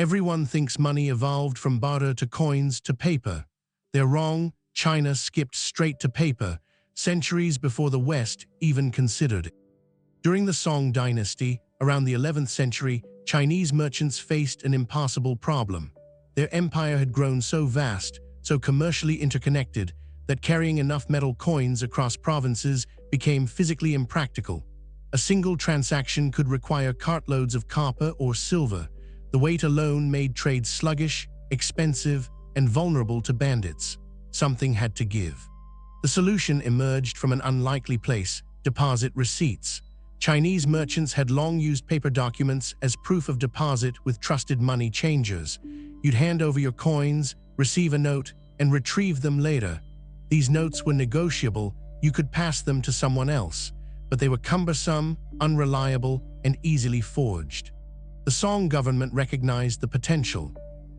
Everyone thinks money evolved from barter to coins to paper. They're wrong. China skipped straight to paper, centuries before the West even considered it. During the Song Dynasty, around the 11th century, Chinese merchants faced an impossible problem. Their empire had grown so vast, so commercially interconnected, that carrying enough metal coins across provinces became physically impractical. A single transaction could require cartloads of copper or silver. The weight alone made trade sluggish, expensive, and vulnerable to bandits. Something had to give. The solution emerged from an unlikely place: deposit receipts. Chinese merchants had long used paper documents as proof of deposit with trusted money changers. You'd hand over your coins, receive a note, and retrieve them later. These notes were negotiable. You could pass them to someone else, but they were cumbersome, unreliable, and easily forged. The Song government recognized the potential.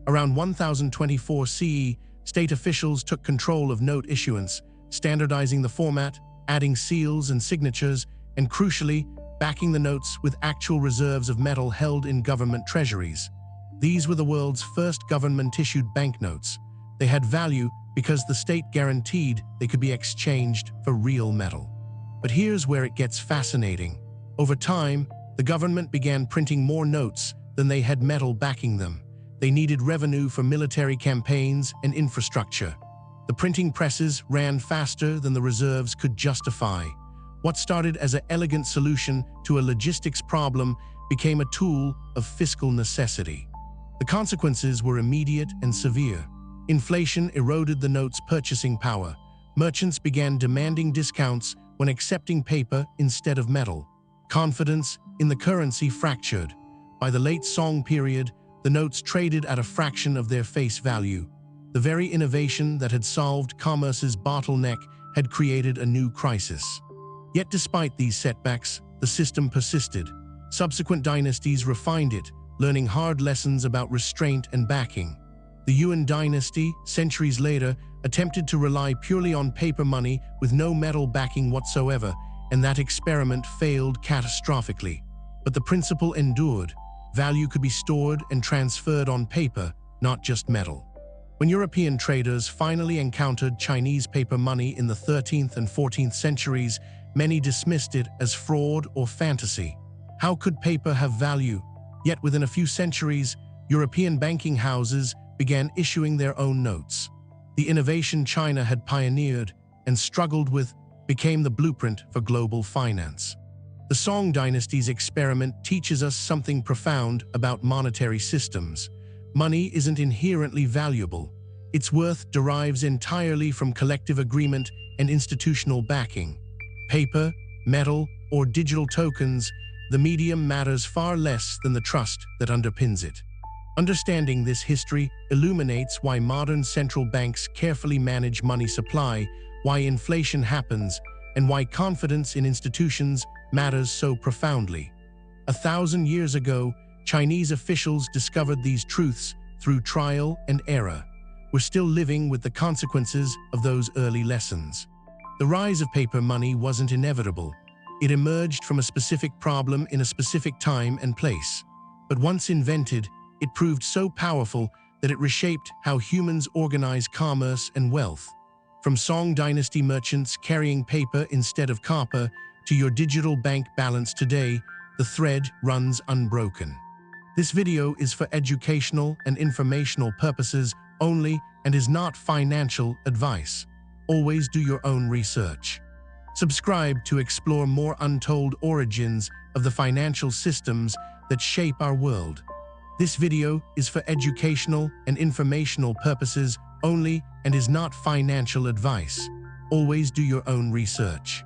Around 1024 CE, state officials took control of note issuance, standardizing the format, adding seals and signatures, and crucially, backing the notes with actual reserves of metal held in government treasuries. These were the world's first government-issued banknotes. They had value because the state guaranteed they could be exchanged for real metal. But here's where it gets fascinating. Over time, the government began printing more notes than they had metal backing them. They needed revenue for military campaigns and infrastructure. The printing presses ran faster than the reserves could justify. What started as an elegant solution to a logistics problem became a tool of fiscal necessity. The consequences were immediate and severe. Inflation eroded the note's purchasing power. Merchants began demanding discounts when accepting paper instead of metal. Confidence in the currency fractured. By the late Song period, the notes traded at a fraction of their face value. The very innovation that had solved commerce's bottleneck had created a new crisis. Yet despite these setbacks, the system persisted. Subsequent dynasties refined it, learning hard lessons about restraint and backing. The Yuan dynasty, centuries later, attempted to rely purely on paper money with no metal backing whatsoever, and that experiment failed catastrophically. But the principle endured. Value could be stored and transferred on paper, not just metal. When European traders finally encountered Chinese paper money in the 13th and 14th centuries, many dismissed it as fraud or fantasy. How could paper have value? Yet within a few centuries, European banking houses began issuing their own notes. The innovation China had pioneered and struggled with became the blueprint for global finance. The Song Dynasty's experiment teaches us something profound about monetary systems. Money isn't inherently valuable. Its worth derives entirely from collective agreement and institutional backing. Paper, metal, or digital tokens, the medium matters far less than the trust that underpins it. Understanding this history illuminates why modern central banks carefully manage money supply, why inflation happens, and why confidence in institutions matters so profoundly. 1,000 years ago, Chinese officials discovered these truths through trial and error. We're still living with the consequences of those early lessons. The rise of paper money wasn't inevitable. It emerged from a specific problem in a specific time and place. But once invented, it proved so powerful that it reshaped how humans organize commerce and wealth. From Song Dynasty merchants carrying paper instead of copper to your digital bank balance today, the thread runs unbroken. This video is for educational and informational purposes only and is not financial advice. Always do your own research. Subscribe to explore more untold origins of the financial systems that shape our world. This video is for educational and informational purposes only and is not financial advice. Always do your own research.